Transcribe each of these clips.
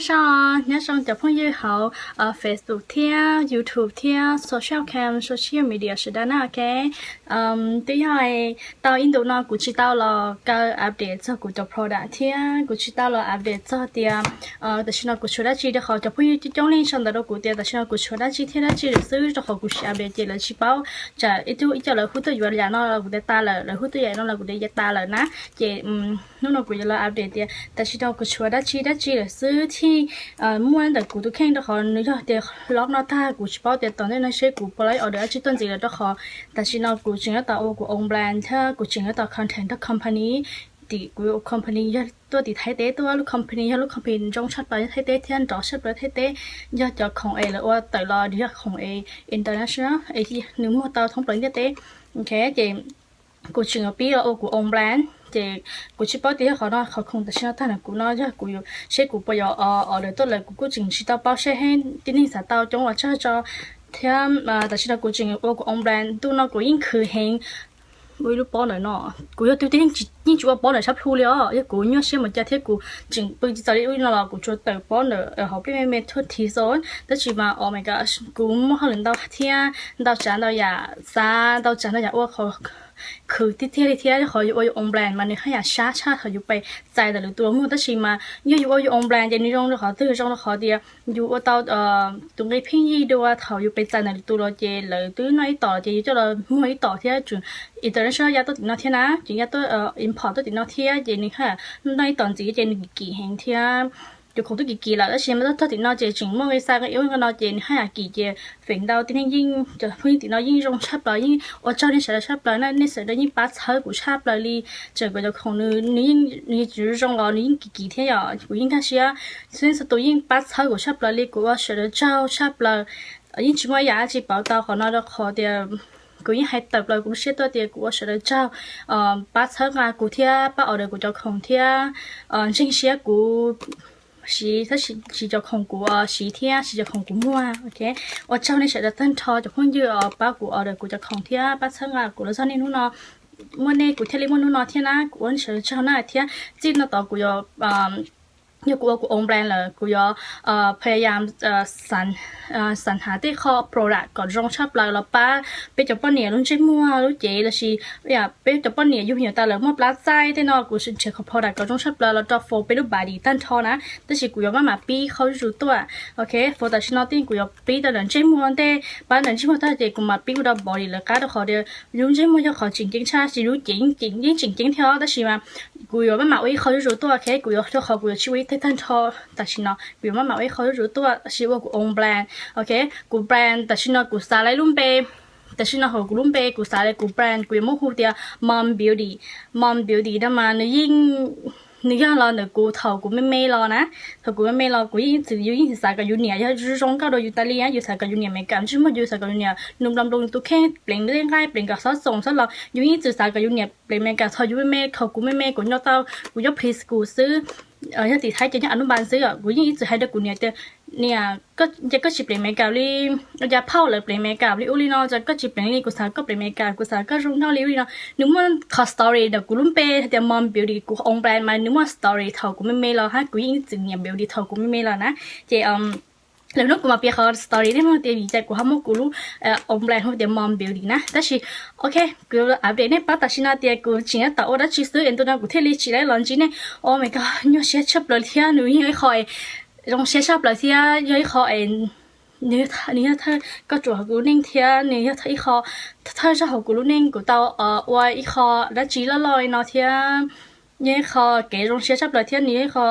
nhớ xongจะพูดยี่เขาFacebook เที่ย YouTube เที่ย social cam social media 是的那 OK 对呀到印度呢，估计到了个 update 做估做 product เที่ย估计到了 update 做的但是呢估出来记的好，就พูด中领上的都估的，但是呢估出来记天的记的所以就好估是 update 记了去包，จะ一了糊涂有了呢，估的大了，了糊涂也呢，估的也大了นะจะนู่น估จะ了 update 的，但是呢估出来记的记了所以ที่ม้วนแต่กูตัวแข่งตัวเขาเนื้อเดี๋ยวล็อกนอท่ากูชิบเอาแต่ตอนนี้นะใช้กูปล่อยเอาเดี๋ยวชิต้นจีแล้วตัวเขาแต่ชินอกูจริงแล้วต่อโอ้กูองแบรนด์ถ้ากูจริงแล้วต่อคอนเทนต์ถ้าคอมพานีตีกูคอมพานีตัวตีไทยเต้ตัวลูกคอมพานีลูกคอมพานีจงชัดไปไทยเต้ที่อันจ่อชัดไปไทยเต้ยอดจากของเอหรือว่าแต่รอเดี๋ยวของเอ international เอที่หนึ่งมัวเตาท้องปล่อยเต้โอเคเจกูจริงแล้วปีแล้วโอ้กูองแบรนด์thìกูchỉ bảo thì họ nói họ không được xem thằngกูnói chứกูsẽกูbây giờ ở đây tôi làกูchỉ chỉ tao bảo sẽ hết tin hình sao tao trong là cho theo màแต่ฉันกูจริงกูองแบรนด์ตัวน้องกูยิ่งคือเฮงกูรู้ป้อนเลยเนาะกู要对定ยิ่งจูว่าป้อนเลยชับพูเลยอ่ะยังกูเนี่ยเชื่อมันจะเท่กูจริงปีจะได้อุ้ยน่ารักกูจะแต่ป้อนเลยเขาเป็นเมธอดที่สอนแต่ชิมา oh my god กูมั่วเขาเล่นดาวเทียดาวจันดาวยาซาดาวจันดาวยาว่าเขาคือที่เขาอยู่องแบรนด์มันเนี่ยเขาอยากชาเขาอยู่ไปใจแต่หรือตัวมั่วแต่ชิมาอยู่อยู่องแบรนด์จะนี่ตรงเขาตื้อตรงเขาเดียวอยู่ว่าตอนตรงนี้พี่ยี่ดูว่าเขาอยู่ไปใจแต่หรือตัวเราเจเลยตื้อน้อยต่อเจอยู่จะเรามั่วต่อที่จุดอินเตอร์เนชั่นยาตัวติดน้อยเทียนะจุดยาตัวimport ตัวติดน้อยเทียเจนี่ค่ะน้อยต่อจีเจนี่กี่แห่งเทียอยู่ของตัวกี่แล้วแล้วเชื่อมันตัวติดน้อยเจจึงมั่วไอ้ซาก็เอวก็น้อยเจนี่ค่ะกี่เจฝิ่งดาวที่นี่ยิ่งจะพูดติดน้อยยิ่งรงชับเลยยิ่งว่าเจ้าเนี่ยเสร็จชับเลยนั่นเนี่ยเสร็จแล้วยิ่งปัดเธอกูชับเลยลีเจอก็จะของนี่ยิ่งนี่จุดรงเรานี่ยิ่งกี่เทียกูยิ่งแค่เชื่อซึ่งสตัวยิ่งปัดเธอกูชับเลยลีกูว่าเสร็จแล้วเจ้าชับเลยยิ่งชิมายาจี报道ของเราขอเดียวกูยิ่งให้ตับเลยกูเชื่อตัวเดียวกูว่าเสร็จแล้วเจ้าปัดเธองานกูเทียปัดเอาเดี๋ยวกูจะของเทียจริงเชื่อกู是，他是叫空谷啊，是天是叫空谷木啊，OK。我找你写的单套就朋友啊，把谷啊的谷叫空天，把称啊谷了上你นู่นเนาะวันนี้กูเทลิมันนู่นเนาะเทียนะกูวันเสาร์เช้าหน้าเทียจีนต่อกูอยู่กูองแบรนด์เลยกูพยายามสรรหาที่ข้อ product ก่อนรองชับเลยแล้วป้าไปจับป้อนเนี่ยรุ่นใช้มัวรุ่นเจแล้วสิอยากไปจับป้อนเนี่ยอยู่เหี่ยวตาเลยมัวปลาใจที่นอกูเชื่อข้อ product ก่อนรองชับเลยแล้วจะโฟไปรูปบาดีตั้งทอนะแต่สิกูอยากมาปีเขารู้ตัวโอเคโฟแต่ฉันเอาที่กูอยากปีแต่เรื่องใช้มัวแต่ป้าเรื่องใช้มัวแต่เจกูมาปีกูได้บอดีเลยการที่เขาเดียวรุ่นใช้มัวจะขอจริงๆชาสิรู้จริงเท่าแต่สิมากูอยากมาไว้เขารู้ตัวโอเคกูอยากเขากูอยากชีวิตตั้งทอแต่ฉันเอากูอยากมาไว้เขารู้ตัวสิว่ากูองแบรนด์โอเคกูแบรนด์แต่ฉันเอากูสไลด์ลุ่มเปแต่ฉันเอากูลุ่มเปกูสไลด์กูแบรนด์กูยังไม่คู่เดียว mom beauty นั่นมาเนี่ยยิ่งนี่ก็รอเนี่ยกูเท่ากูไม่รอนะเท่ากูไม่รอกูยิ่งถือยิ่งสายกับยูเนียยังรู้ก็โดยยูตาลีอยู่สายกับยูเนียไม่กันชิมว่าอยู่สายกับยูเนียนุ่มดำลงตัวแค่เปลี่ยนเรื่องง่ายเปลี่ยนกับซอสส่งซอสเรายูยิ่งถือสายกับยูเนียเปลี่ยนไม่กันเท่ายูไม่เขากูไม่กูยอดเต้ากูยอดพรีสกูซื้อยังติดท้ายจะยังอนุบาลซื้ออ่ะกูยิ่งถือให้ได้กูเนี่ยก็จิบเปลี่ยนไม่กันเลยจะเผาเลยเปลี่ยนไม่กันเลยอุลินอจะก็จิบเปลี่ยนเลยกูสายก็เปลี่ยนไม่กันกูสายก็รุ่งเท่าเลยอุลินอนึกว่าขอสตอรี่เดี๋ยวกูลุ่มเปย์เดี๋ยวมอมบิวตี้กูองแบรนด์มานึกว่าสตอรี่เท่ากูไม่รอฮะกูยิ่งจึงเนี่ยบิวตี้เท่ากูไม่รอนะเจแล้วนึกกูมาเปียเขาสตอรี่ได้มั้งเดี๋ยวใจกูทำมั่งกูรู้องแบรนด์เขาเดี๋ยวมอมบิวตี้นะแต่สิโอเคกูอัปเดตเนี่ยป้าตัดสินใจกูจริงๆแต่ว่าชีซื้อเอ็นตัวนั้นกูเทลี่ชีได้หลังจีเนี่ยโอ้ my god เนี่ยเสียชับเลยที่หนูยังคอยรงเสียชับเลยที่ยังคอยนี่ถ้าก็จู่กูนิ่งเทียนี่ถ้าอีคอถ้าจะหากูรู้นิ่งกูเตาว่าอีคอแล้วจีละลอยเนาะเทียนี่คอเก๋รงเสียชับเลยเทียนี่คอ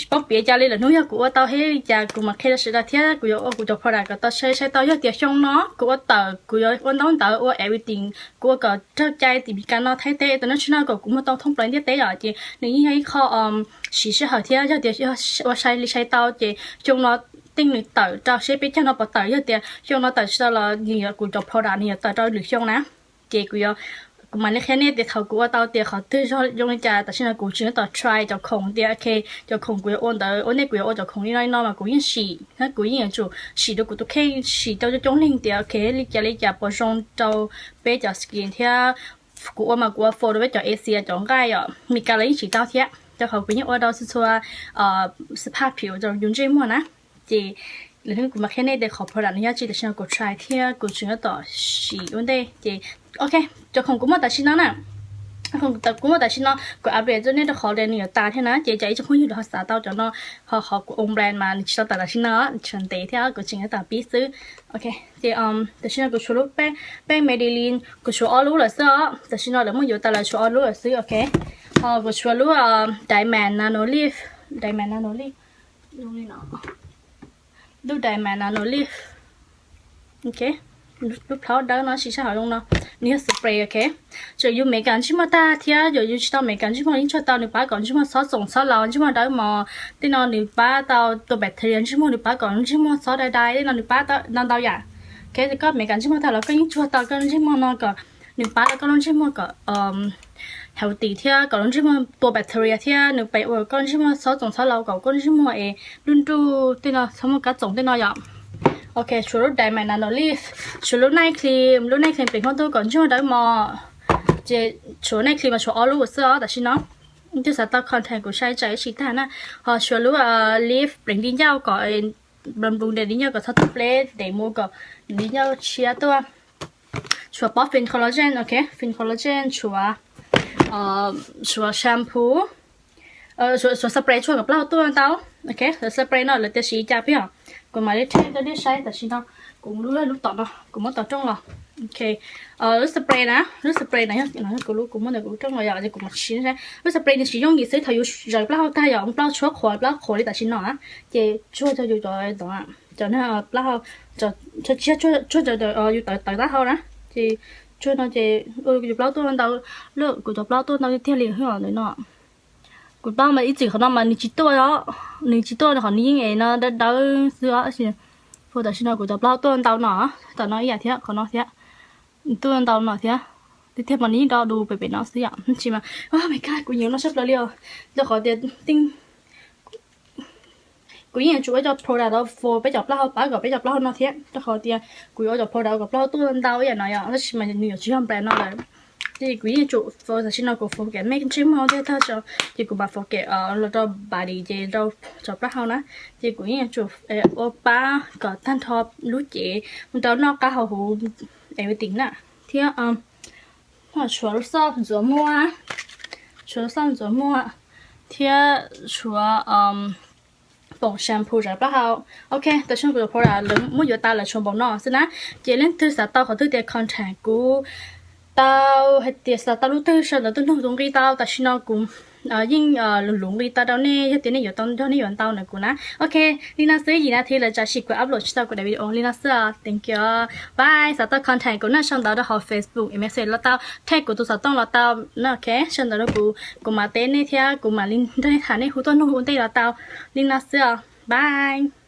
bóc bìa cho lên là nuôi của tao hết cha của mà khi là sự là thế của cho product của tao xây tao cho tiền trong nó của tao của con tao tao của everything của cái cho trai thì bị cái nó thấy thế tao nó chỉ nói của tao thông plan thế rồi thì nếu như hay kho chỉ sẽ hỏi thế cho tiền cho xây tao thì trong nó tinh lực tao cho sẽ biết cho nó bảo tao cho tiền trong nó tao sẽ là nhiều của cho product nhiều tao cho được trong nó thì của mà nếu khi này thì thầu của tao thì họ tự cho dùng choแต่ฉันกูชื่อต่อ try จะคงเดียวโอเคจะคงกูอ้วนแต่อ้วนเนี่ยกูอ้วนจะคงนี่น้อยมากูยิ่งฉีถ้ากูยิ่งจู่ฉีตัวกูตัวแค่ฉีตัวจะจงลิงเดียวโอเคลิจะปอชงจะไปจะสกินเทียกูอ้วนมากูว่าโฟล์ไว้จะเอเชียจะง่ายอ่ะมีการเลยฉีเต้าเทีย cho họ cũng như ở đâu sẽ cho spa phiếu rồi dùng gì mua nè chị lần thứ cũng mặc cái này để họ product này chị để xem cô try thì cô chuyển nó tỏ xí vấn đề chị ok cho không cũng mất tại xin nó nè không tập cũng tại xin nó có update cho nên là họ đền nhiều ta thế nào chị chạy cho không như họ xả tao cho nó họ của ông brand mà cho ta là xin nó chuẩn tế theo của chính là bí xứ ok thì tại xin của số lúc bé Madeline của số all lúc là sao tại xin nó là muốn ta là số all lúc là xứ ok của số lúc Diamond Nano Leaf luôn đi nó lúc Diamond Nano Leaf ok lúc đó nó chỉ sao luôn nó như spray ok rồi dùng mấy cái chứ mà ta thì rồi dùng tao mấy cái chứ mà cho tao được ba còn chứ mà sáu sống sáu lò chứ mà đó mà tên nó được ba tao tôi bẹt thời chứ mà được ba còn chứ mà sáu đại đại tên nó được ba tao nó tao giả cái thì có mấy cái chứ mà tao là cái cho tao cái chứ mà nó có được ba là con chứ mà có healthy thì còn chứ mà tôi bẹt thời thì được bảy ở con chứ mà sáu sống sáu lò còn con chứ mà ấy luôn tu tên nó xong một cái giống tên nó giả ok số lúc Diamond Nano Leaf số lúc này creamเป็นของตัวก่อนช่วงได้มาเจsố này cream mà số all lúc xưaแต่ชิnóที่สัตว์ content củaใช้ใจชิตานะsố lúc leaf เป็นดิ้นยาวก่อนบำรุงเดิ้นยาวก่อนทัดเปลดเดโมก่อนดิ้นยาวเชียตัวชัวป๊อปฟินคอลลาเจนโอเคฟินคอลลาเจนชัวแชมพูชัวสเปรย์ชัวกับเหล้าตัวเต้าโอเคสเปรย์เนาะหรือจะสีจ่าพี่หรอcòn mà lấy thêm cái sai tại sao nó cũng lúc tọt đâu cũng mất tọt trong rồi ok nước spray này nó cũng lúc cũng mất được cũng trong rồi giờ thì cũng một xíu ra nước spray này sử dụng gì sẽ thay rồi bao tay giờ bao chúa khỏi đi tại sao nó á chị chúa cho rồi đó cho nên bao cho chúa rồi tại đó thôi đó chị chúa nó chị dù bao tôi đâu lượng của cho bao tôi đâu theo liền hơn rồi nó cụ bao mà ít chỉ họ mà chỉ tôi đó là họ ní nghe nó đỡ xưa gì phụ tại sao cụ tập lao tôi tao nó tao nói vậy thế họ nói thế tôi tao nói thế tiếp theo mà ní đó đủ phải nó xưa chỉ mà my god cụ nhiều nó sắp là liều cho họ tiền tinh cụ nhiều chú cho product đó for bây giờ lao bán gọi bây giờ lao nó thế cho họ tiền cụ cho product gặp lao tôi tao vậy nói nó chỉ mà nhiều chỉ không brand nó là thì quý chủ for là xin nó có forget make gym how để ta cho thì cũng bà forget là cho body thì đâu cho bác hao nè thì quý chủ oppa có thanh top lút chế mình đâu nó cả hậu hủ everything nè thì họ chua sao rồi mua thì chua bông shampoo rồi bác hao ok tôi xong rồi là lớn muốn giờ ta là chọn bông nọ xin á chỉ lên thứ sáu tao có thứ để contact của tao hay tiệt sao tao lúc tới sau đó tôi弄cái tao tại sao nó cũng nhưng lủng cái tao đó nè cái tiền này giờ tao cho này giờ tao này cũng nè ok Lina sẽ gì nè thì là cho chị của upload cho tao của video Lina sẽ thank you bye sao tao content của nó xong đó học Facebook em sẽ là tao tag của tôi sao tao là tao nó ok xong đó của mà tên này theo của mà Lin đây thằng này hú tôi nó hú đây là tao Lina sẽ bye